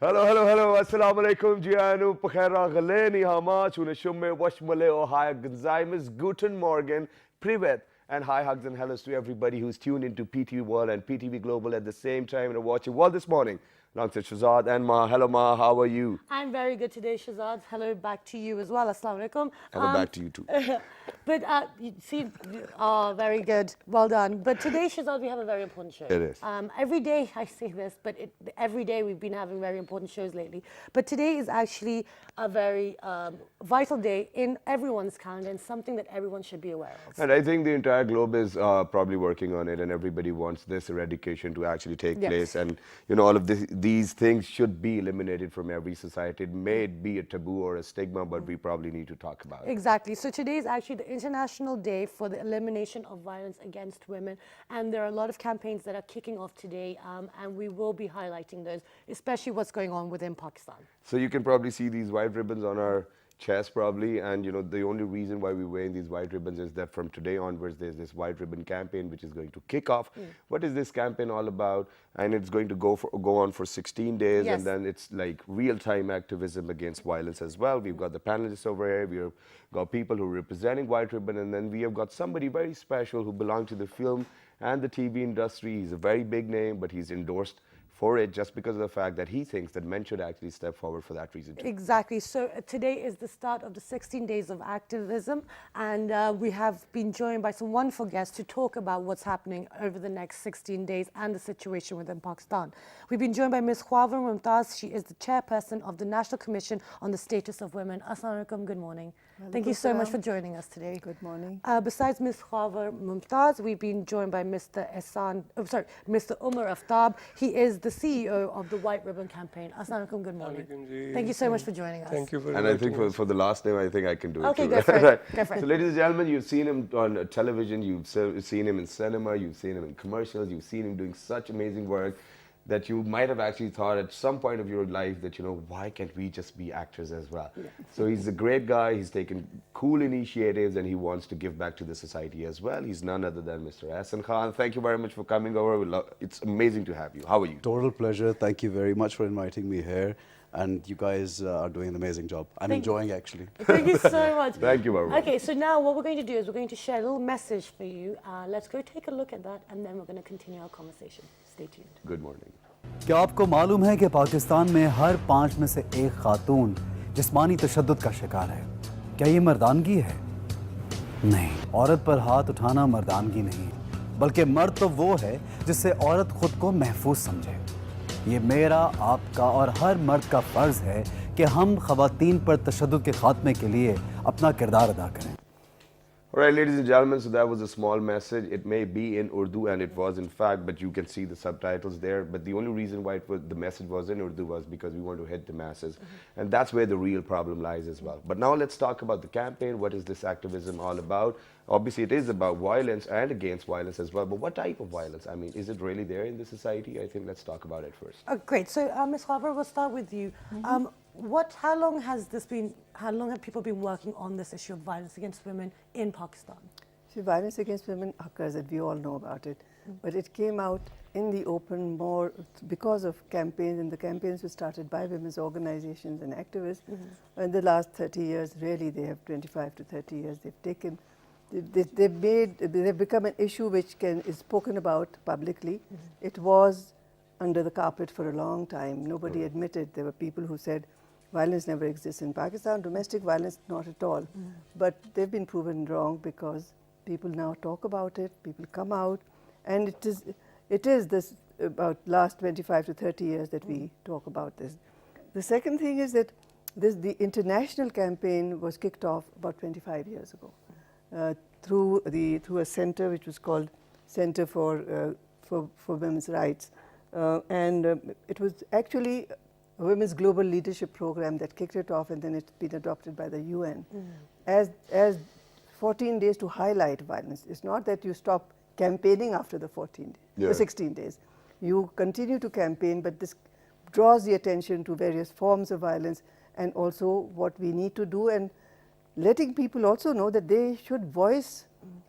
Hello. Assalamu alaikum. Jianu Pakhera Galeni Hama Chunashume Washmale Ohio Gonzaimus Guten Morgen Privet and high hugs and hellos to everybody who's tuned into PTV World and PTV Global at the same time and watching World this morning. Alongside Shazad and Ma. Hello Ma, how are you? I'm very good today, Shazad. Hello back to you as well. Assalamu alaikum. Hello back to you too. But you see, very good. Well done. But today, Shazad, we have a very important show. It is. Every day I say this, but every day we've been having very important shows lately. But today is actually a very vital day in everyone's calendar and something that everyone should be aware of. And I think the entire globe is probably working on it, and everybody wants this eradication to actually take place. And you know, all of these things should be eliminated from every society. It may be a taboo or a stigma, but we probably need to talk about it. Exactly. So today is actually the International Day for the Elimination of Violence Against Women, and there are a lot of campaigns that are kicking off today, and we will be highlighting those, especially what's going on within Pakistan. So you can probably see these white ribbons on our chest probably, and you know the only reason why we're wearing these white ribbons is that from today onwards there's this white ribbon campaign which is going to kick off. What is this campaign all about? And it's going to go on for 16 days, and then it's like real-time activism against violence as well. We've got the panelists over here, we've got people who are representing white ribbon, and then we have got somebody very special who belongs to the film and the TV industry. He's a very big name, but he's endorsed for it just because of the fact that he thinks that men should actually step forward for that reason too. Exactly. So today is the start of the 16 days of activism, and we have been joined by some wonderful guests to talk about what's happening over the next 16 days and the situation within Pakistan. We've been joined by Ms. Khawar Mumtaz. She is the chairperson of the National Commission on the Status of Women. Assalamu alaikum, good morning. Thank you so much for joining us today. Good morning. Besides Ms. Khawar Mumtaz, we've been joined by Mr. Mr. Omer Aftab. He is the CEO of the White Ribbon Campaign. Assalamu alaikum, good morning. Thank you so much for joining us. Thank you for And I think for the last name, I think I can do it Okay, too. go for it. Go for it. So ladies and gentlemen, you've seen him on television, you've seen him in cinema, you've seen him in commercials, you've seen him doing such amazing work that you might have actually thought at some point of your life that, you know, why can't we just be actors as well? So he's a great guy, he's taken cool initiatives, and he wants to give back to the society as well. He's none other than Mr. Ahsan Khan. Thank you very much for coming over. It's amazing to have you. How are you? Total pleasure. Thank you very much for inviting me here. And you guys are doing an amazing job. I'm enjoying actually. Thank you so much. Thank you very much. Okay, so now what we're going to do is we're going to share a little message for you. Let's go take a look at that, and then we're going to continue our conversation. Stay tuned. Good morning. क्या आपको मालूम है कि पाकिस्तान में हर 5 में से एक खातून जिस्मानी तशद्दुद का शिकार है? क्या ये मर्दानगी है? नहीं, औरत पर हाथ उठाना मर्दानगी नहीं, बल्कि मर्द तो वो है जिससे औरत खुद को महफूज समझे। ये मेरा, आपका और हर मर्द का फ़र्ज़ है कि हम ख़वातीन पर तशद्दुद के ख़ात्मे के लिए अपना किरदार अदा करें। All right, ladies and gentlemen, so that was a small message. It may be in Urdu, and it was in fact, but you can see the subtitles there. But the only reason why the message was in Urdu was because we want to hit the masses. And that's where the real problem lies as well. But now let's talk about the campaign. What is this activism all about? Obviously, it is about violence and against violence as well. But what type of violence? I mean, is it really there in the society? I think let's talk about it first. Great. So, Ms. Khawar, we'll start with you. How long have people been working on this issue of violence against women in Pakistan? See, violence against women occurs, and we all know about it. But it came out in the open more because of campaigns, and the campaigns were started by women's organizations and activists. In the last 30 years, really, they have 25 to 30 years, they've become an issue which is spoken about publicly. It was under the carpet for a long time. Nobody admitted. There were people who said violence never exists in Pakistan, domestic violence not at all. But they've been proven wrong because people now talk about it, people come out, and it is this about last 25 to 30 years that we talk about this. The second thing is that the international campaign was kicked off about 25 years ago through a center which was called Center for Women's Rights. It was actually a women's global leadership program that kicked it off, and then it's been adopted by the UN as 14 days to highlight violence. It's not that you stop campaigning after the 16 days. You continue to campaign, but this draws the attention to various forms of violence and also what we need to do, and letting people also know that they should voice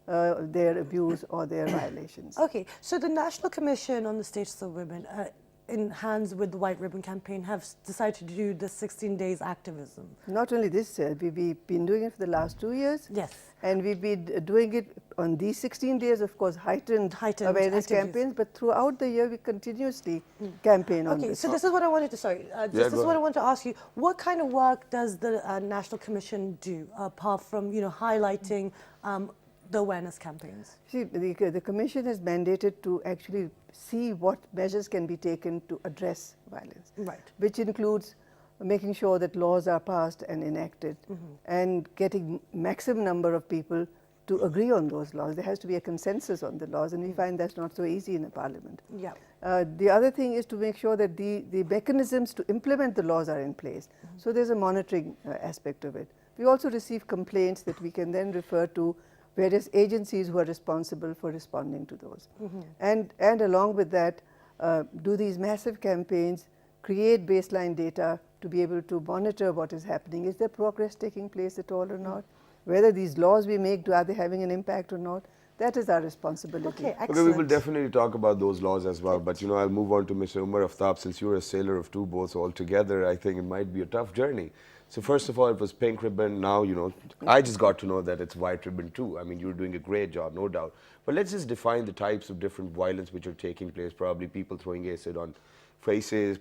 their abuse or their violations. Okay, so the National Commission on the Status of Women in hands with the White Ribbon Campaign, have decided to do the 16 days activism. Not only this, we've been doing it for the last 2 years. Yes. And we've been doing it on these 16 days, of course, heightened awareness activities. campaigns, but throughout the year we continuously campaign on this. Okay, so this is what I wanted to, this is what I want to ask you. What kind of work does the National Commission do, apart from, highlighting the awareness campaigns? See, the Commission is mandated to actually see what measures can be taken to address violence, Right. which includes making sure that laws are passed and enacted, and getting maximum number of people to agree on those laws. There has to be a consensus on the laws, and we find that's not so easy in a parliament. Yeah. The other thing is to make sure that the mechanisms to implement the laws are in place. So there's a monitoring aspect of it. We also receive complaints that we can then refer to various agencies who are responsible for responding to those. And along with that, do these massive campaigns, create baseline data to be able to monitor what is happening. Is there progress taking place at all or not? Whether these laws we make, are they having an impact or not? That is our responsibility. Okay, excellent. Okay, we will definitely talk about those laws as well, but I'll move on to Mr. Omer Aftab. Since you're a sailor of two boats altogether, I think it might be a tough journey. So first of all, it was pink ribbon. Now, I just got to know that it's white ribbon too. I mean, you're doing a great job, no doubt. But let's just define the types of different violence which are taking place. Probably people throwing acid on faces,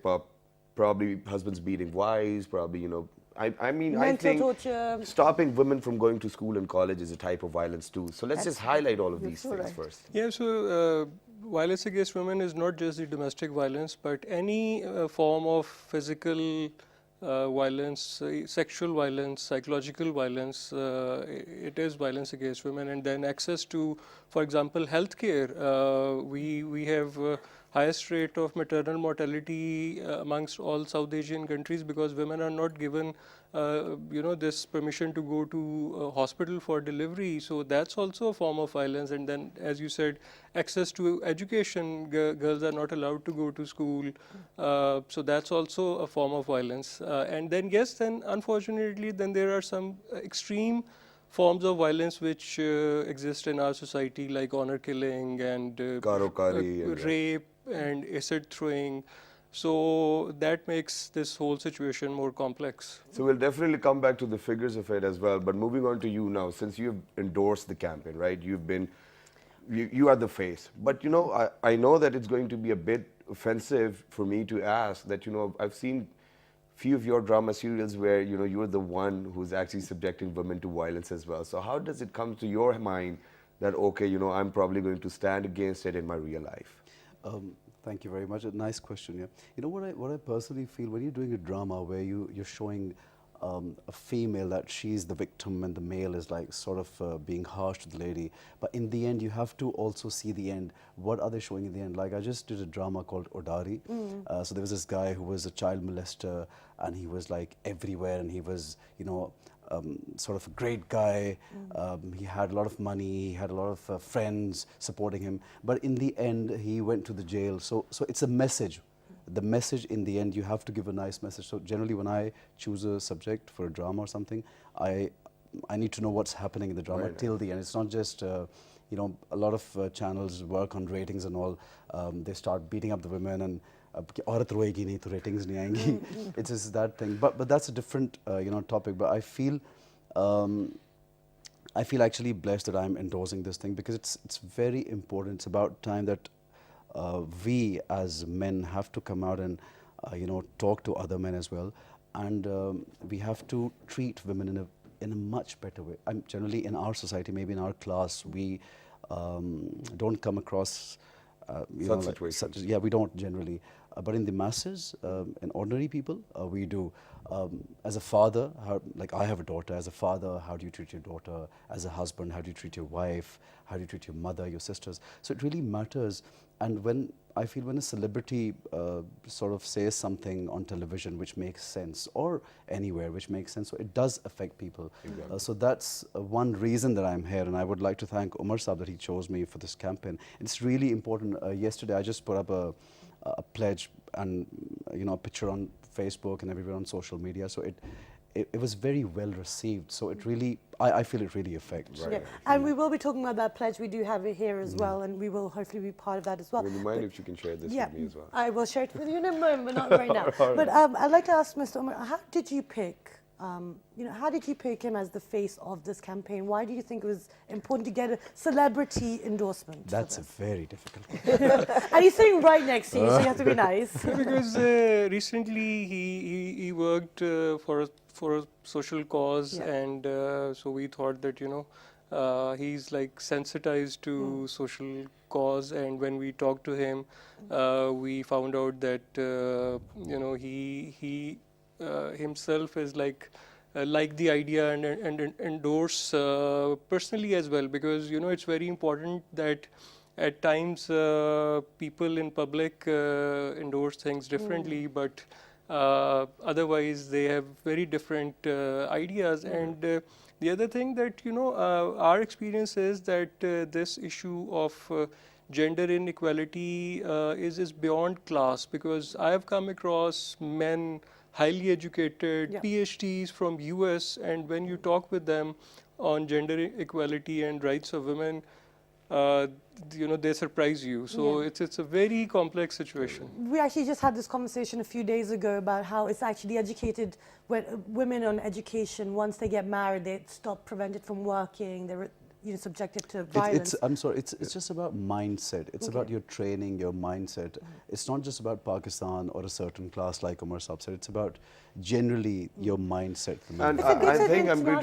probably husbands beating wives, probably, I mean, Mental I think torture. stopping women from going to school and college is a type of violence too. So let's just highlight all of these so things right. first. Yeah, so violence against women is not just the domestic violence, but any form of physical violence, sexual violence, psychological violence, it is violence against women. And then access to, for example, healthcare. We have highest rate of maternal mortality amongst all South Asian countries because women are not given this permission to go to hospital for delivery. So that's also a form of violence. And then, as you said, access to education. Girls are not allowed to go to school. So that's also a form of violence. And then, yes, then unfortunately, then there are some extreme forms of violence which exist in our society, like honor killing and Karokari and rape and acid throwing. So that makes this whole situation more complex. So we'll definitely come back to the figures of it as well. But moving on to you now, since you've endorsed the campaign, right? You are the face. But I know that it's going to be a bit offensive for me to ask that, I've seen few of your drama serials where, you're the one who's actually subjecting women to violence as well. So how does it come to your mind that, okay, I'm probably going to stand against it in my real life? Thank you very much. A nice question. Yeah. What I personally feel when you're doing a drama where you're showing a female that she's the victim and the male is like sort of being harsh to the lady, but in the end you have to also see the end. What are they showing in the end? Like I just did a drama called Odari. So there was this guy who was a child molester and he was like everywhere and he was sort of a great guy. He had a lot of money, he had a lot of friends supporting him, but in the end he went to the jail. So it's a message. The message in the end, you have to give a nice message. So generally when I choose a subject for a drama or something, I need to know what's happening in the drama till the end. It's not just a lot of channels work on ratings and all. They start beating up the women and औरत रोएगी नहीं तो ratings नहीं आएंगी. It's just that thing. But that's a different topic. But I feel actually blessed that I'm endorsing this thing because it's very important. It's about time that we as men have to come out and talk to other men as well, and we have to treat women in a much better way. Generally in our society, maybe in our class, we don't come across Such situations. yeah, we don't generally. But in the masses, in ordinary people, we do. As a father, like I have a daughter, as a father, how do you treat your daughter? As a husband, how do you treat your wife? How do you treat your mother, your sisters? So it really matters. And when I feel when a celebrity sort of says something on television which makes sense, or anywhere which makes sense, so it does affect people. Exactly. So that's one reason that I'm here, and I would like to thank Omer Saab that he chose me for this campaign. It's really important. Yesterday I just put up a pledge and a picture on Facebook and everywhere on social media. So it was very well received. So it really, I feel it really affects. Right. Yeah. And we will be talking about that pledge. We do have it here as well, and we will hopefully be part of that as well. Would you mind if you can share this with me as well? I will share it with you in a moment, but not right now. But I'd like to ask Mr. Omer, how did you pick? How did you pick him as the face of this campaign? Why do you think it was important to get a celebrity endorsement? That's a very difficult question. And he's sitting right next to you, so you have to be nice. Because recently he worked for a social cause, and so we thought that he's like sensitized to social cause, and when we talked to him, we found out that he himself is like the idea and endorse personally as well, because it's very important that at times people in public endorse things differently, but otherwise they have very different ideas. And the other thing that our experience is that this issue of gender inequality is beyond class, because I have come across men highly educated, PhDs from US, and when you talk with them on gender equality and rights of women, they surprise you. So it's a very complex situation. We actually just had this conversation a few days ago about how it's actually educated when women on education, once they get married, they stop prevented from working. They're subjected to violence. I'm sorry, it's just about mindset. It's about your training, your mindset. It's not just about Pakistan or a certain class like Omer Saab said. It's about generally your mindset. And I think I'm going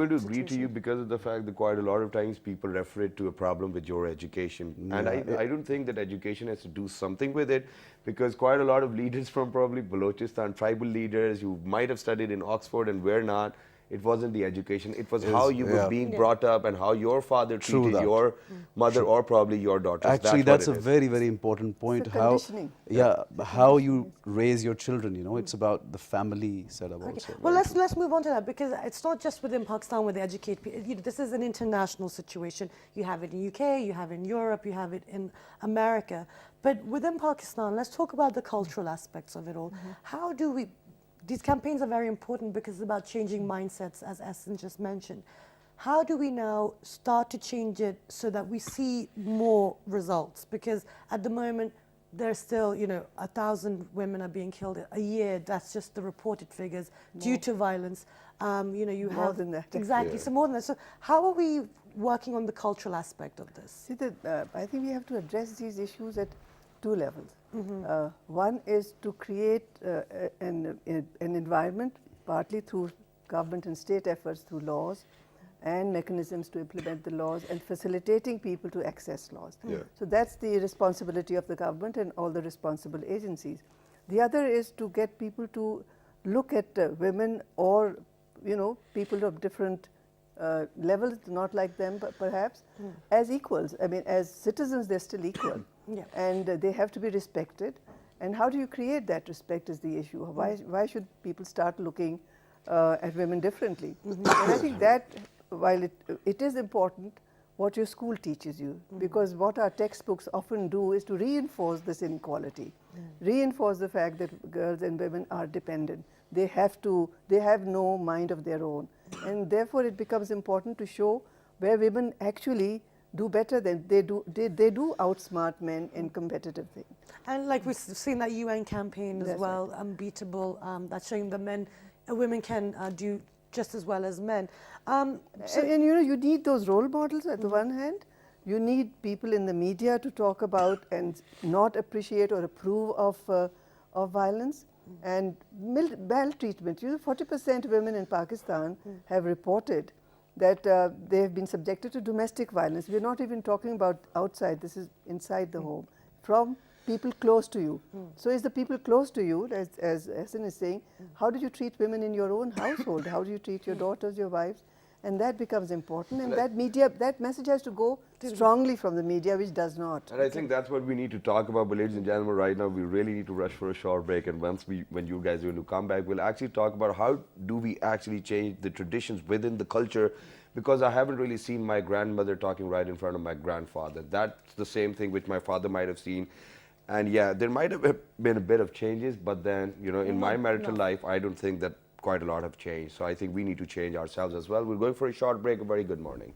to agree to you because of the fact that quite a lot of times people refer it to a problem with your education. And I don't think that education has to do something with it, because quite a lot of leaders from probably Balochistan, tribal leaders who might have studied in Oxford and were not, it wasn't the education, it was how you were being brought up and how your father treated your mother or probably your daughter. Actually, that's a very, very important point. How you raise your children, it's about the family setup also. Well, let's move on to that, because it's not just within Pakistan where they educate people. This is an international situation. You have it in UK, you have it in Europe, you have it in America. But within Pakistan, let's talk about the cultural aspects of it all. How do we... These campaigns are very important because it's about changing mindsets, as Ahsan just mentioned. How do we now start to change it so that we see more results? Because at the moment, there's still, 1,000 women are being killed a year. That's just the reported figures due to violence. You have more than that. Exactly, so more than that. So how are we working on the cultural aspect of this? See, I think we have to address these issues at two levels. One is to create an environment, partly through government and state efforts, through laws and mechanisms to implement the laws and facilitating people to access laws. So that's the responsibility of the government and all the responsible agencies. The other is to get people to look at women or people of different levels, not like them but perhaps, as equals. I mean, as citizens they're still equal. And they have to be respected. And how do you create that respect is the issue. Why should people start looking at women differently? And I think that, while it is important what your school teaches you, because what our textbooks often do is to reinforce this inequality, reinforce the fact that girls and women are dependent. They have no mind of their own. And therefore it becomes important to show where women actually do better than they do outsmart men in competitive things. And like we've seen that UN campaign as well, Unbeatable, that's showing that women can do just as well as men. And you need those role models at the one hand. You need people in the media to talk about and not appreciate or approve of violence and maltreatment. 40% women in Pakistan have reported that they have been subjected to domestic violence. We're not even talking about outside, this is inside the home, from people close to you. So is the people close to you, as Ahsan is saying, how do you treat women in your own household? How do you treat your daughters, your wives? And that becomes important, and that message has to go strongly from the media, which does not. And I think that's what we need to talk about. But ladies and gentlemen, right now we really need to rush for a short break, and when you guys are going to come back, we'll actually talk about how do we actually change the traditions within the culture, because I haven't really seen my grandmother talking right in front of my grandfather. That's the same thing which my father might have seen. And yeah, there might have been a bit of changes, but then, in my marital life, I don't think that quite a lot have changed. So I think we need to change ourselves as well. We're going for a short break. A very good morning.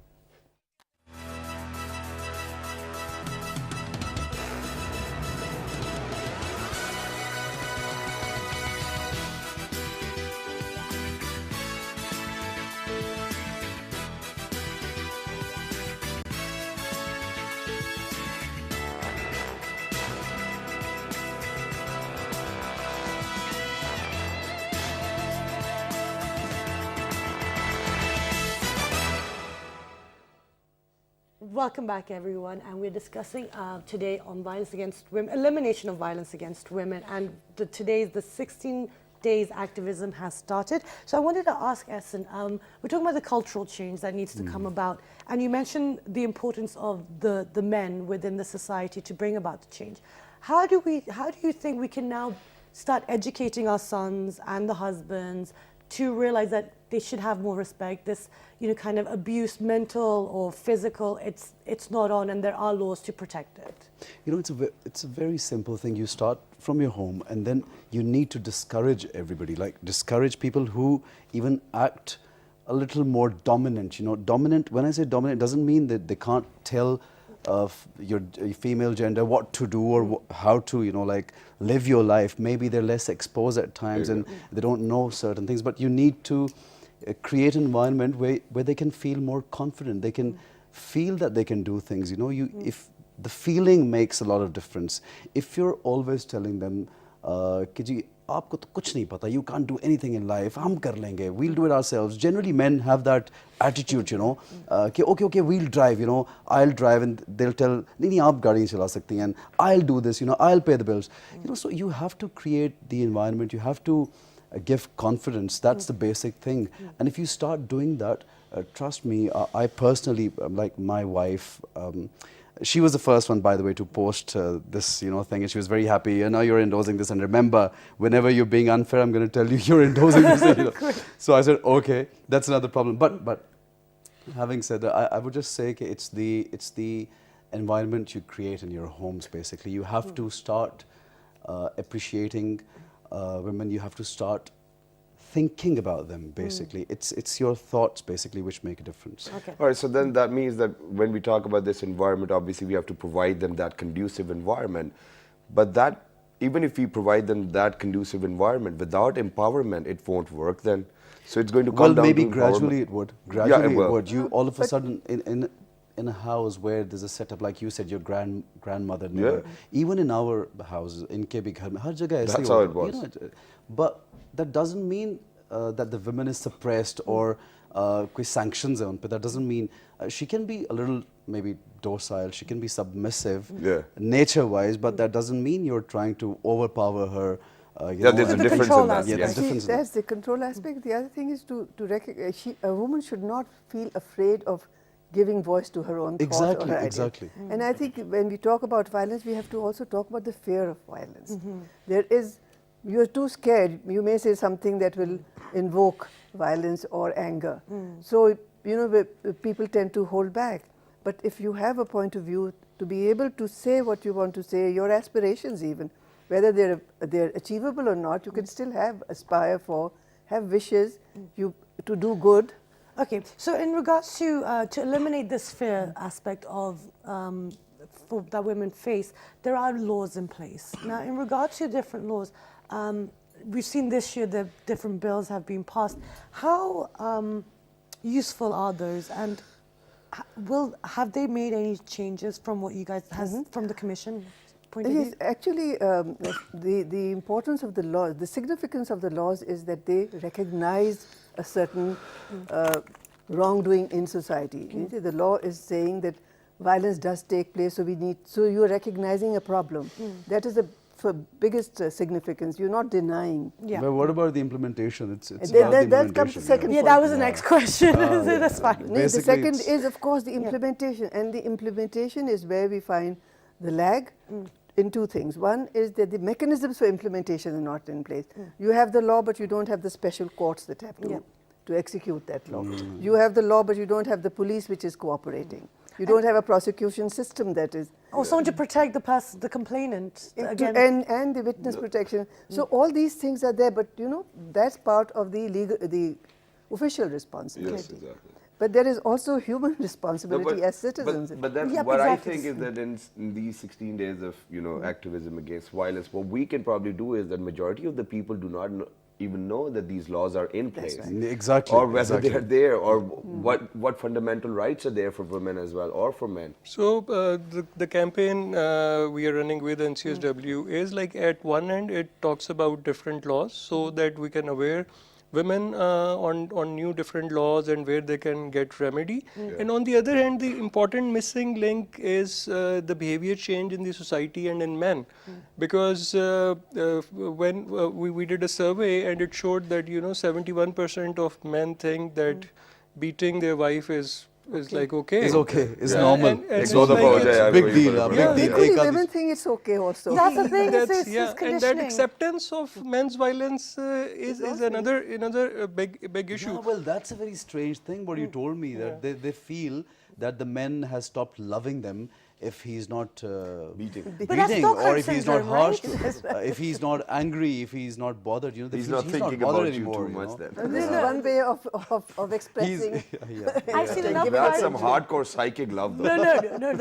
Welcome back, everyone, and we're discussing today on violence against women, elimination of violence against women, and today's the 16 days activism has started. So I wanted to ask Ahsan, we're talking about the cultural change that needs to come about, and you mentioned the importance of the men within the society to bring about the change. How do you think we can now start educating our sons and the husbands to realize that they should have more respect? This, kind of abuse, mental or physical, it's not on, and there are laws to protect it. It's a very simple thing. You start from your home, and then you need to discourage everybody, like discourage people who even act a little more dominant. Dominant, when I say dominant, it doesn't mean that they can't tell your female gender what to do or how to, like live your life. Maybe they're less exposed at times and they don't know certain things, but you need to create an environment where they can feel more confident. They can feel that they can do things. If the feeling makes a lot of difference. If you're always telling them, कि जी आपको तो कुछ नहीं पता, you can't do anything in life, हम कर लेंगे, we'll do it ourselves. Generally, men have that attitude, कि okay, we'll drive, I'll drive, and they'll tell, नहीं आप गाड़ी नहीं चला सकती, and I'll do this, I'll pay the bills. So you have to create the environment. You have to give confidence. That's the basic thing. And if you start doing that, trust me, I personally, like my wife, she was the first one, by the way, to post this, thing, and she was very happy. Now you're endorsing this, and remember, whenever you're being unfair, I'm going to tell you you're endorsing this. So I said, okay, that's another problem. But having said that, I would just say it's the environment you create in your homes. Basically, you have to start appreciating women. You have to start thinking about them, basically. It's your thoughts, basically, which make a difference. Okay. All right, so then that means that when we talk about this environment, obviously we have to provide them that conducive environment. But that, even if we provide them that conducive environment, without empowerment, it won't work then. So it's going to come down maybe to gradually it would. Gradually it will. it would. You all of a sudden in a house where there's a setup, like you said, your grandmother never. Even in our houses, in KB Ghar mein, har jagah aise That's how it was. But that doesn't mean that the woman is suppressed or koi sanctions hai un pe. That doesn't mean she can be a little maybe docile, she can be submissive nature-wise, but that doesn't mean you're trying to overpower her. There's a difference in that. Yeah, there's a difference in that. That's the control aspect. The other thing is to recognize a woman should not feel afraid of giving voice to her own thoughts or her ideas. Exactly. And I think when we talk about violence, we have to also talk about the fear of violence. You're too scared. You may say something that will invoke violence or anger. So, people tend to hold back. But if you have a point of view, to be able to say what you want to say, your aspirations even, whether they're achievable or not, you can still aspire for, have wishes, to do good. Okay, so in regards to eliminate this fear aspect of that women face, there are laws in place. Now, in regards to different laws, we've seen this year that different bills have been passed. How useful are those, and have they made any changes from what you guys from the Commission point of view? Yes, actually, the importance of the laws, the significance of the laws is that they recognize a certain wrongdoing in society. The law is saying that violence does take place, so you're recognizing a problem. That is the biggest significance. You're not denying. Yeah. But what about the implementation? It's about the That implementation. comes the second Yeah, point. that was the next question. That's fine. The second is, of course, the implementation. And the implementation is where we find the lag in two things. One is that the mechanisms for implementation are not in place. You have the law, but you don't have the special courts that have to execute that law. You have the law, but you don't have the police which is cooperating. You don't have a prosecution system that is. Or someone to protect the person, the complainant against. And the witness protection. So all these things are there, but you know, that's part of the official responsibility. Yes, exactly. But there is also human responsibility as citizens. But then Yep, what exactly. I think is that in these 16 days of activism against violence, what we can probably do is that majority of the people do not even know that these laws are in place, Exactly. or whether exactly. they are there, or what fundamental rights are there for women as well, or for men. So the campaign we are running with NCSW is like at one end it talks about different laws so that we can aware women on new different laws and where they can get remedy. And on the other hand, the important missing link is the behavior change in the society and in men. Because when we did a survey and it showed that 71% of men think that beating their wife is like okay. It's okay. It's normal. And It's it's Go the like fauj it's- hai, big yaar, deal. koi Big fark deal. nahi. Equally, एक women think it's okay also. That's the thing, That's- it's and that conditioning. acceptance of men's violence is another big issue. Yeah, well, that's a very strange thing. What you told me that they feel that the men has stopped loving them if he's not Beating. But that's Stockholm or if he's not syndrome, harsh, right? if he's not angry, if he's not bothered. You know, they He's feel not thinking bothered about you anymore, too much know. then. This is one way of expressing. I've seen enough That's some violence. hardcore psychic love, though. No,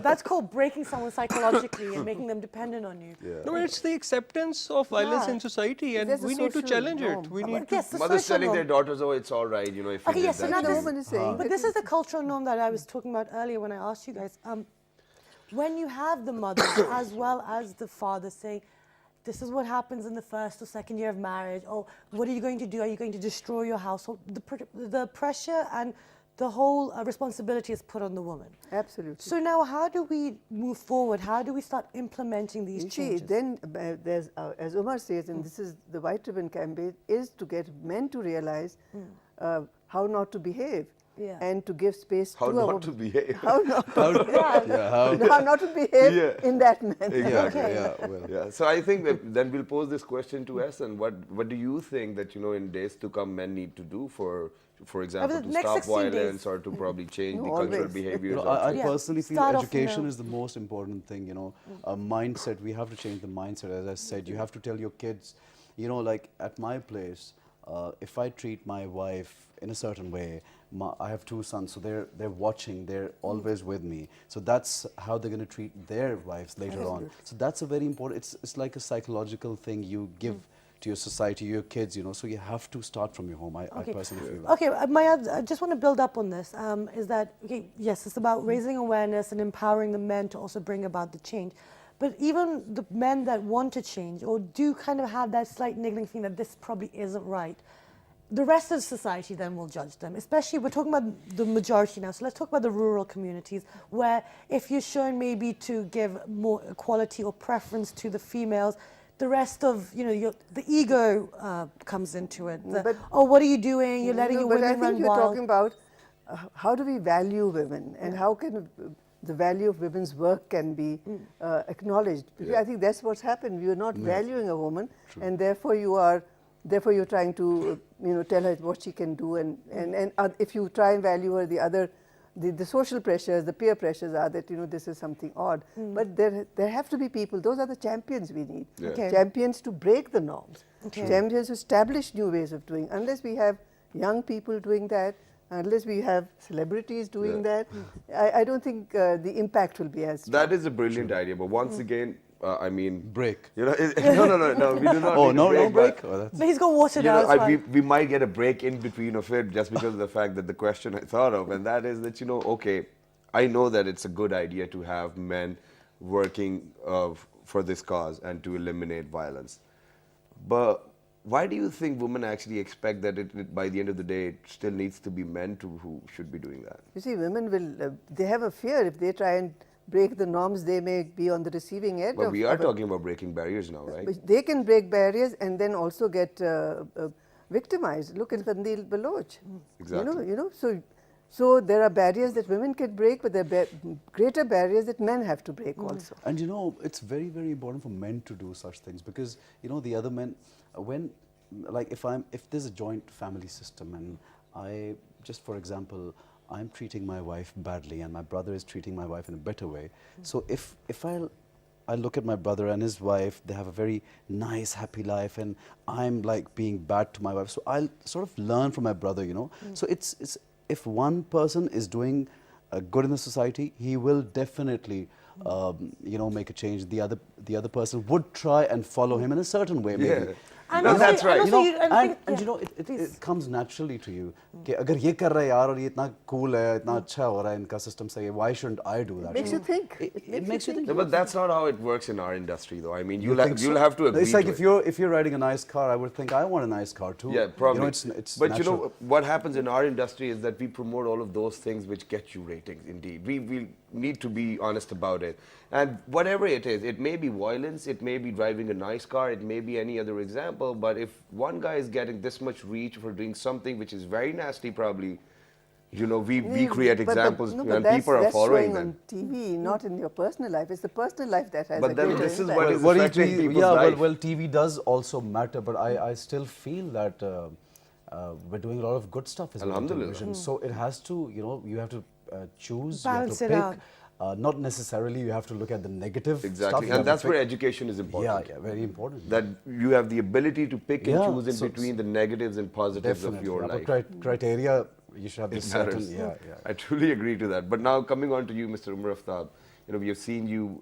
that's called breaking someone psychologically and making them dependent on you. No, it's the acceptance of violence Yeah. in society, and There's a we need to social challenge norm. it. We need to. Yes, the Mothers social telling their norm. daughters, oh, it's all right, if you Okay, did yes, so that. now The this, woman is saying. but this is the cultural norm that I was talking about earlier when I asked you guys. When you have the mother as well as the father saying, this is what happens in the first or second year of marriage, or what are you going to do? Are you going to destroy your household? The pressure and the whole responsibility is put on the woman. Absolutely. So now how do we move forward? How do we start implementing these You see, changes? then there's, as Omar says, and this is the White Ribbon campaign, is to get men to realize how not to behave. Yeah. And to give space How to a not woman. to behave. How not to Yeah, how not to behave Yeah. in that manner. Exactly. Okay. yeah, well. Yeah, so I think that then we'll pose this question to Ahsan. What do you think that in days to come men need to do for example, the to next stop 16 days. violence or to probably change No, the cultural always. behaviors? You know, I Yeah. personally feel Start off education now. is the most important thing, a mindset. We have to change the mindset. As I said, you have to tell your kids, like at my place, if I treat my wife in a certain way, I have two sons, so they're watching, they're always with me. So that's how they're going to treat their wives later on. So that's a very important, it's like a psychological thing you give to your society, your kids, so you have to start from your home. I personally feel that. Okay, I just want to build up on this, is that, okay, yes, it's about raising awareness and empowering the men to also bring about the change. But even the men that want to change or do kind of have that slight niggling thing that this probably isn't right, the rest of society then will judge them. Especially, we're talking about the majority now, so let's talk about the rural communities, where if you're shown maybe to give more equality or preference to the females, the rest of, the ego comes into it. But- oh, what are you doing? You're letting No, your but women I think run you're wild. talking about how do we value women and how can the value of women's work can be acknowledged. Because I think that's what's happened. You're not valuing a woman, and therefore you're trying to tell her what she can do, and if you try and value her, the social pressures, the peer pressures are that this is something odd. But there have to be people. Those are the champions we need. Yeah. Okay. Champions to break the norms. Okay. Champions to establish new ways of doing. Unless we have young people doing that, unless we have celebrities doing that, I don't think the impact will be as strong. That is a brilliant idea, but once again, I mean, Break. no, we do not. Oh, need no, a no break? but, Oh, that's But he's got water now, it's fine. we might get a break in between of it just because of the fact that the question I thought of, and that is that okay, I know that it's a good idea to have men working for this cause and to eliminate violence, but why do you think women actually expect that by the end of the day it still needs to be men who should be doing that? You see, women will, they have a fear if they try and break the norms, they may be on the receiving end. But we are talking about breaking barriers now, right? But they can break barriers and then also get victimized. Look at Kandil Baloch. Exactly. So there are barriers that women can break, but there are greater barriers that men have to break also. And it's very, very important for men to do such things because, the other men, if there's a joint family system and I, just for example, I'm treating my wife badly and my brother is treating my wife in a better way. So if I look at my brother and his wife, they have a very nice, happy life, and I'm like being bad to my wife. So I'll sort of learn from my brother, you know. So it's if one person is doing good in the society, he will definitely, you know, make a change. The other person would try and follow him in a certain way, maybe. Yeah. And No, also- that's right. and You know, also I think- and yeah, you know, it please. comes naturally to you. कि अगर ये कर रहा है यार और ये इतना cool है, इतना अच्छा हो रहा है इनका system सही है, why shouldn't I do that? Makes you think. It makes you think. No, but that's not how it works in our industry, though. I mean, You think so? you'll have to agree. It's like to if it. you're riding a nice car, I would think I want a nice car too. Yeah, probably. You know, it's but natural. you know what happens in our industry is that we promote all of those things which get you ratings. Indeed, we need to be honest about it. And whatever it is, it may be violence, it may be driving a nice car, it may be any other example. But if one guy is getting this much reach for doing something which is very nasty, probably, you know, we create examples no, and that's, people are that's following showing them. on TV, not in your personal life. It's the personal life that has But a then greater this is impact. what is Well, affecting people's yeah, life. well, TV does also matter, but I still feel that we're doing a lot of good stuff as well on Alhamdulillah. television. So it has to, you know, you have to choose, Balance you it have out. to pick. Not necessarily you have to look at the negative Exactly, stuff. You and have that's to where pick- education is important. Yeah, very important. That you have the ability to pick and Yeah, choose in so- between the negatives and positives Definitely. of your yeah, life. but criteria, you should have It this certain. matters. Yeah. I truly agree to that. But now coming on to you, Mr. Omer Aftab, you know, we have seen you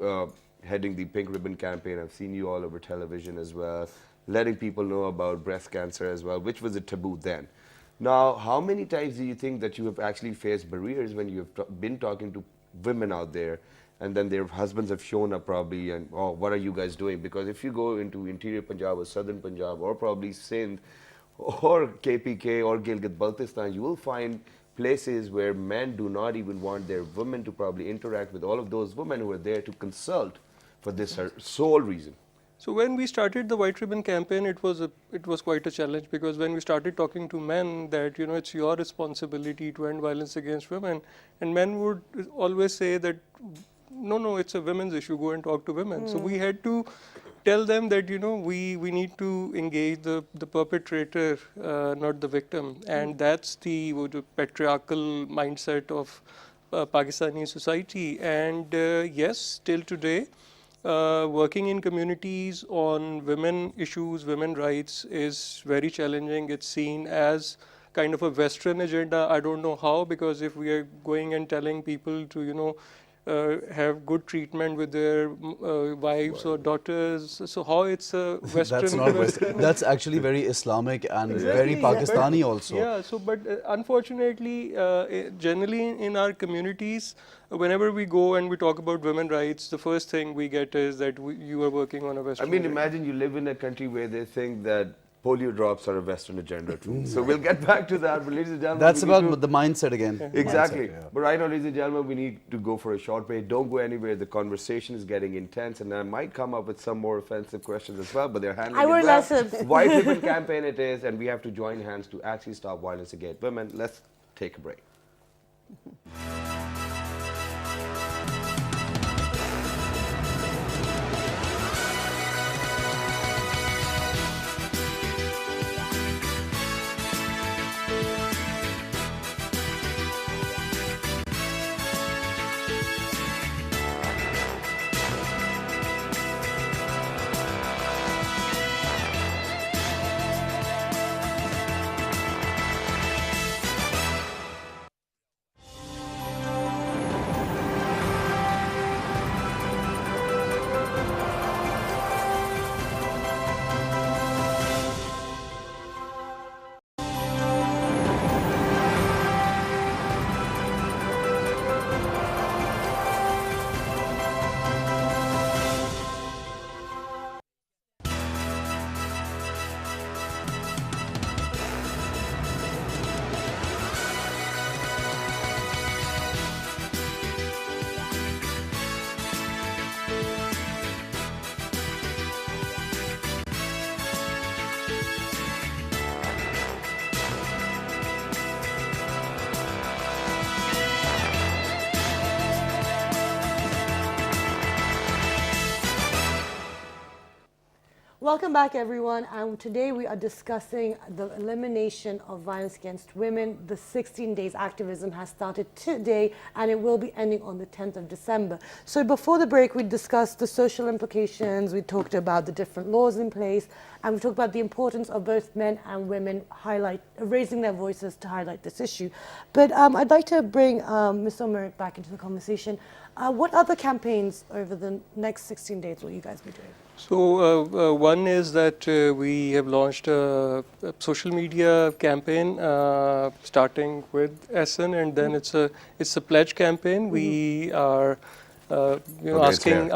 heading the Pink Ribbon campaign. I've seen you all over television as well, letting people know about breast cancer as well, which was a taboo then. Now, how many times do you think that you have actually faced barriers when you have been talking to women out there, and then their husbands have shown up probably, and oh, what are you guys doing? Because if you go into interior Punjab or southern Punjab or probably Sindh or KPK or Gilgit-Baltistan, you will find places where men do not even want their women to probably interact with all of those women who are there to consult for this sole reason. So when we started the White Ribbon campaign, it was quite a challenge, because when we started talking to men that, you know, it's your responsibility to end violence against women, and men would always say that no, it's a women's issue, go and talk to women. So we had to tell them that, you know, we need to engage the perpetrator, not the victim, and that's the patriarchal mindset of Pakistani society. And yes, till today, working in communities on women issues, women rights is very challenging. It's seen as kind of a Western agenda. I don't know how, because if we are going and telling people to, you know, have good treatment with their wives or daughters, so how it's a Western? That's not Western. That's actually very Islamic and very Pakistani also. Yeah, so but unfortunately, generally in our communities, whenever we go and we talk about women rights, the first thing we get is that you are working on a I Western mean, agenda. imagine you live in a country where they think that polio drops are a Western agenda too. So we'll get back to that. But ladies and gentlemen, That's we need about to- the mindset again. Exactly. Mindset, yeah. But right now, ladies and gentlemen, we need to go for a short break. Don't go anywhere. The conversation is getting intense, and I might come up with some more offensive questions as well, but they're handling I will it well. listen. White Ribbon campaign it is, and we have to join hands to actually stop violence against women. Let's take a break. Welcome back, everyone. And today we are discussing the elimination of violence against women. The 16 days activism has started today and it will be ending on the 10th of December. So before the break, we discussed the social implications. We talked about the different laws in place, and we talked about the importance of both men and women raising their voices to highlight this issue. But I'd like to bring Ms. Omer back into the conversation. What other campaigns over the next 16 days will you guys be doing? So one is that we have launched a social media campaign starting with Ahsan, and then it's a pledge campaign. We are asking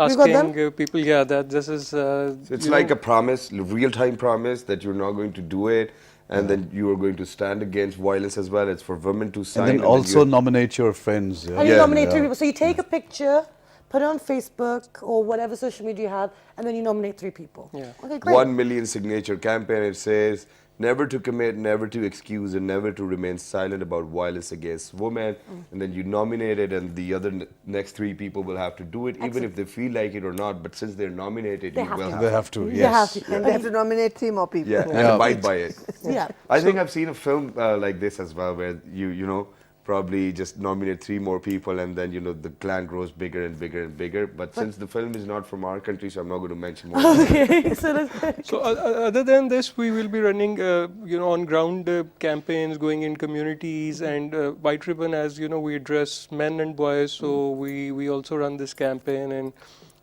people, that this is. So it's like a promise, real-time promise that you're not going to do it, and then you are going to stand against violence as well. It's for women to sign. And then also nominate your friends. And you nominate 3 people. So you take a picture, put it on Facebook or whatever social media you have, and then you nominate 3 people. Yeah. Okay, great. 1 million signature campaign. It says never to commit, never to excuse, and never to remain silent about violence against women. And then you nominate it, and the other next 3 people will have to do it, even if they feel like it or not. But since they're nominated, you will They have to, yes. They have to. And they have to nominate 3 more people. Yeah, and abide by it. Yeah. I think I've seen a film like this as well, where you know, probably just nominate 3 more people, and then the clan grows bigger and bigger and bigger. But since the film is not from our country, so I'm not going to mention more. Okay, So other than this, we will be running on ground campaigns, going in communities, and White Ribbon, as you know, we address men and boys. So we also run this campaign in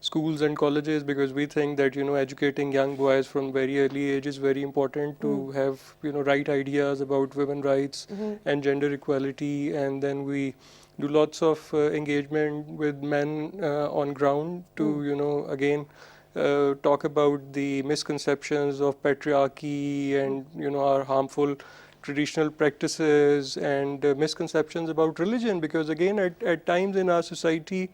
schools and colleges, because we think that educating young boys from very early age is very important to have right ideas about women's rights and gender equality. And then we do lots of engagement with men on ground to again talk about the misconceptions of patriarchy and our harmful traditional practices and misconceptions about religion, because again at times in our society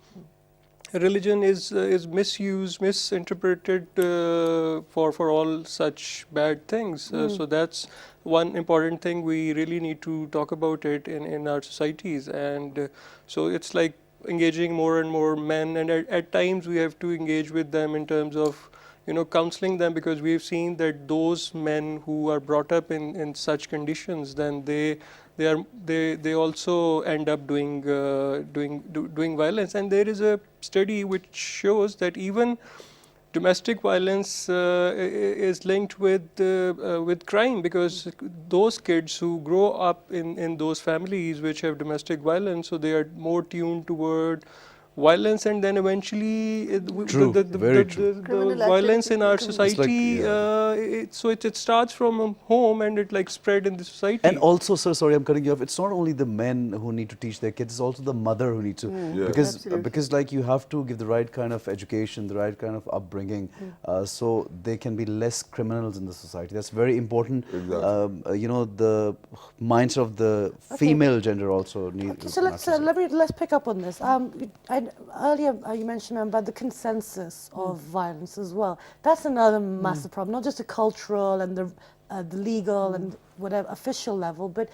religion is misused, misinterpreted for all such bad things. So that's one important thing we really need to talk about it in our societies. And so it's like engaging more and more men, and at times we have to engage with them in terms of counseling them, because we've seen that those men who are brought up in such conditions, then they also end up doing violence. And there is a study which shows that even domestic violence is linked with crime, because those kids who grow up in those families which have domestic violence, so they are more tuned toward violence, and then eventually the violence in our society, it starts from home and it like spread in the society. And also, sir, sorry, I'm cutting you off. It's not only the men who need to teach their kids; it's also the mother who needs to, because like you have to give the right kind of education, the right kind of upbringing, so they can be less criminals in the society. That's very important. Exactly. The mindset of the female gender also needs. So let's pick up on this. Earlier you mentioned about the consensus of violence as well. That's another massive problem, not just the cultural and the legal and whatever official level, but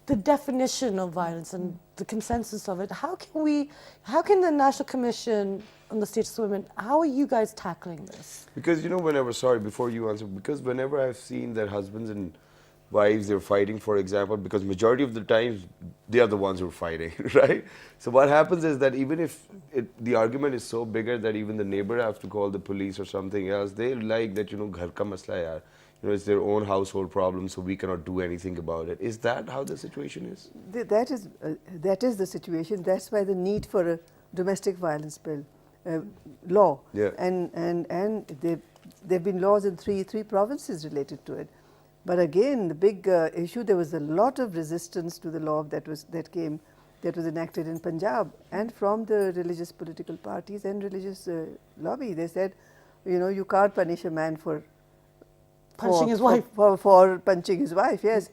the definition of violence and the consensus of it. How can the National Commission on the Status of Women, how are you guys tackling this? Because before you answer, because whenever I've seen that husbands and wives, they're fighting, for example, because majority of the times they are the ones who are fighting, right? So what happens is that even if the argument is so bigger that even the neighbor has to call the police or something else, they like that, ghar ka masla hai yaar. It's their own household problem, so we cannot do anything about it. Is that how the situation is? That is the situation. That's why the need for a domestic violence bill, law. Yeah. And there've been laws in three provinces related to it. But again, the big issue, there was a lot of resistance to the law that was enacted in Punjab, and from the religious political parties and religious lobby. They said, you can't punish a man for Punching his wife. For punching his wife, yes.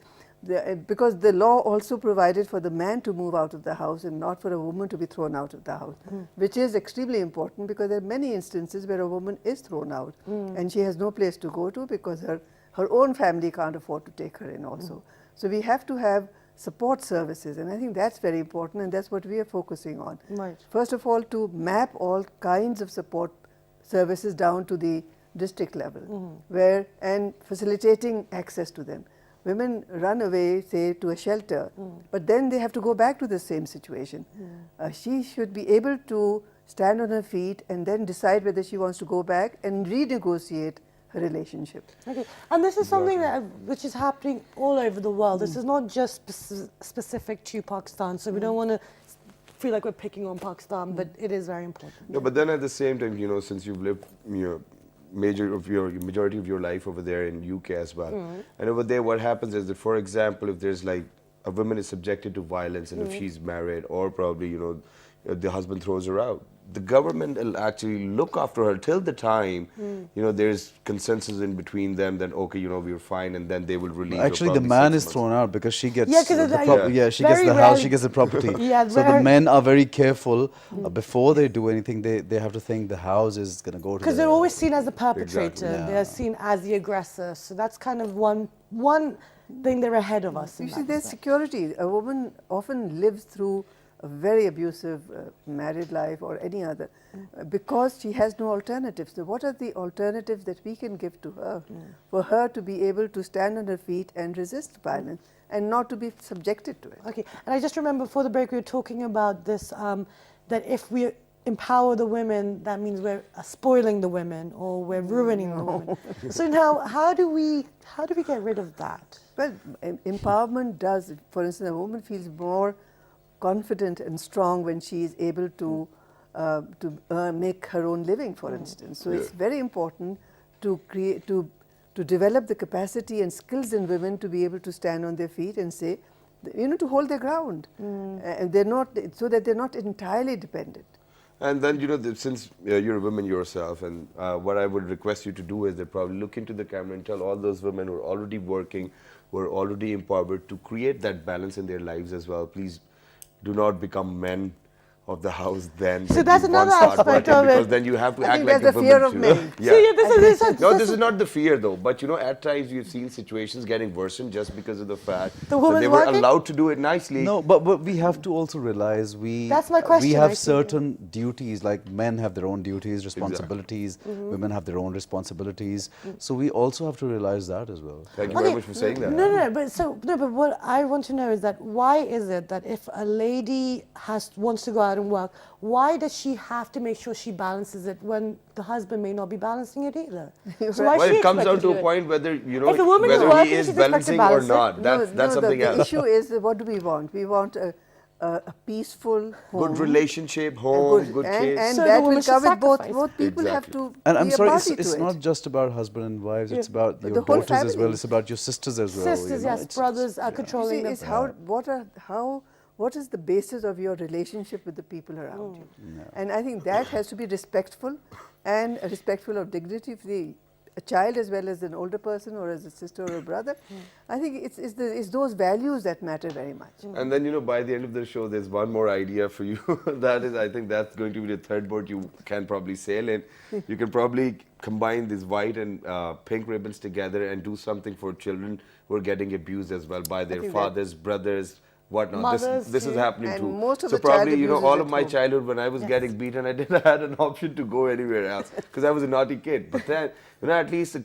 Because the law also provided for the man to move out of the house and not for a woman to be thrown out of the house, which is extremely important, because there are many instances where a woman is thrown out and she has no place to go to because her own family can't afford to take her in also. So we have to have support services, and I think that's very important, and that's what we are focusing on. Right. First of all, to map all kinds of support services down to the district level, where and facilitating access to them. Women run away, say, to a shelter, but then they have to go back to the same situation. She should be able to stand on her feet and then decide whether she wants to go back and renegotiate her relationship. Okay, and this is something that which is happening all over the world. This is not just specific to Pakistan, so we don't want to feel like we're picking on Pakistan, but it is very important. No, but then at the same time, you know, since you've lived, you know, majority of your life over there in UK as well, and over there, what happens is that, for example, if there's like a woman is subjected to violence, and if she's married, or probably, you know, the husband throws her out, the government will actually look after her till the time, you know, there's consensus in between them that, okay, you know, we're fine, and then they will release her. Actually, the probably man 6 is months. thrown out because she gets Yeah, 'cause it's the like- she gets Very the house, rarely- she gets the property. Yeah, so the very- men are very careful before they do anything. They have to think the house is going to go to Because the, they're always seen as the perpetrator, Exactly. they're seen as the aggressor. So that's kind of one thing they're ahead of us. You in see, that there's respect. security. A woman often lives through a very abusive married life or any other because she has no alternatives. So what are the alternatives that we can give to her for her to be able to stand on her feet and resist violence and not to be subjected to it? Okay, and I just remember before the break we were talking about this, that if we empower the women, that means we're spoiling the women or we're ruining the women. So now, how do we get rid of that? Well, empowerment does, for instance, a woman feels more confident and strong when she is able to make her own living, for instance. So it's very important to create, to develop the capacity and skills in women to be able to stand on their feet and say, you know, to hold their ground. And they're not, so that they're not entirely dependent. And then, you know, since you're a woman yourself, and what I would request you to do is that probably look into the camera and tell all those women who are already working, who are already empowered, to create that balance in their lives as well. Please do not become men of the house then. So when that's you once another start aspect working, of it. because then you have to I act think like a that's the woman fear of too. men. Yeah. So yeah, this No, this is not the fear though, but you know, at times you've seen situations getting worsened just because of the fact The that woman's they were working? allowed to do it nicely. No, but we have to also realize That's my question, we I have think. certain duties, like men have their own duties, responsibilities, women have their own responsibilities. So we also have to realize that as well. Thank you very much for saying that. No, but what I want to know is that why is it that if a lady wants to go out and work, why does she have to make sure she balances it when the husband may not be balancing it either? So why is Well, she it comes down expected to do a it? point whether, you know, If the woman is whether working, he is she's expected to balancing or balance it. not. That's something the else. issue is that what do we want? We want a peaceful home. Good relationship, home, good kids. And So the that woman will should come with sacrifice. both people have Exactly. to And I'm be sorry, a party it's to it. not just about husband and wives, it's about But your the whole daughters as well, family. it's about your sisters as well. Sisters, you know, yes, it's- brothers are You controlling see, them. it's what is the basis of your relationship with the people around you? And I think that has to be respectful and respectful of dignity of a child as well as an older person or as a sister or a brother. I think it's those values that matter very much. And then, you know, by the end of the show, there's one more idea for you. That is, I think that's going to be the third boat you can probably sail in. You can probably combine these white and pink ribbons together and do something for children who are getting abused as well by their think fathers, brothers, whatnot. Mothers, This is yeah. happening And too. most of so the child probably, you know, abuse is all at of my home. childhood when I was getting beaten, I didn't have an option to go anywhere else because I was a naughty kid. But then, you know, at least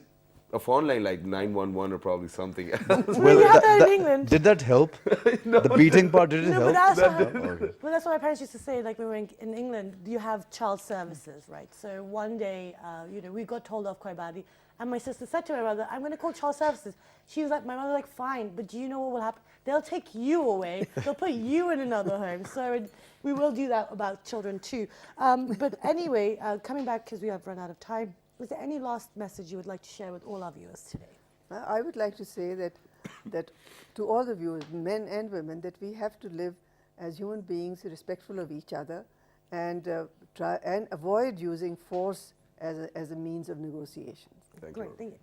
a phone line like 911 or probably something else. Well, you have that in England. Did that help? The beating part, did it No, help? but that's what my parents used to say. Like when we were in England, you have child services, right? So one day, you know, we got told off quite badly, and my sister said to my mother, "I'm going to call child services." She was like, my mother was like, "Fine, but do you know what will happen? They'll take you away. They'll put you in another home." So we will do that about children too. But anyway, coming back because we have run out of time. Is there any last message you would like to share with all our viewers today? I would like to say that to all the viewers, men and women, that we have to live as human beings, respectful of each other, and try and avoid using force as a means of negotiation. Great, thank you.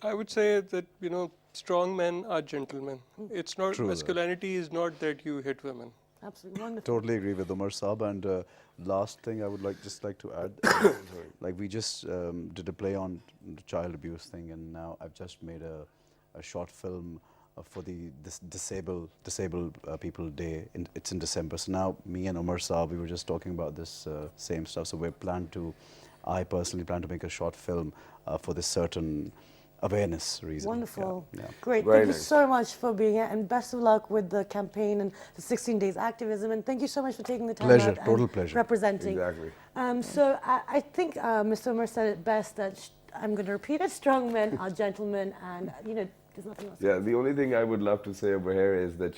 I would say that, you know, strong men are gentlemen. It's not, True that. masculinity is not that you hit women. Absolutely wonderful. Totally agree with Omer Saab. And last thing I would just like to add, like we just did a play on the child abuse thing, and now I've just made a short film for this disabled people day. It's in December. So now me and Omer Saab, we were just talking about this same stuff. So we're planned to I personally plan to make a short film for this certain awareness reason. Wonderful. Yeah. Great. Very Thank you nice. so much for being here, and best of luck with the campaign and the 16 days activism. And thank you so much for taking the time Pleasure, out total and pleasure. representing. Exactly. So I think Mr. Omer said it best that I'm going to repeat it: strong men are gentlemen, and there's nothing else. Yeah, the only thing I would love to say over here is that,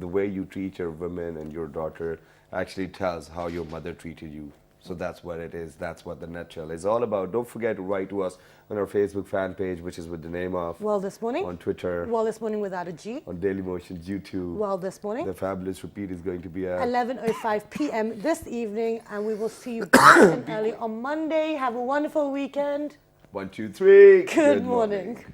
the way you treat your women and your daughter actually tells how your mother treated you. So that's what it is. That's what the nutshell is all about. Don't forget to write to us on our Facebook fan page, which is with the name of Well, this morning. on Twitter, Well, this morning without a G. on Dailymotion's YouTube. Well, this morning. The fabulous repeat is going to be at 11:05 p.m. this evening, and we will see you bright and early on Monday. Have a wonderful weekend. 1, 2, 3. Good morning.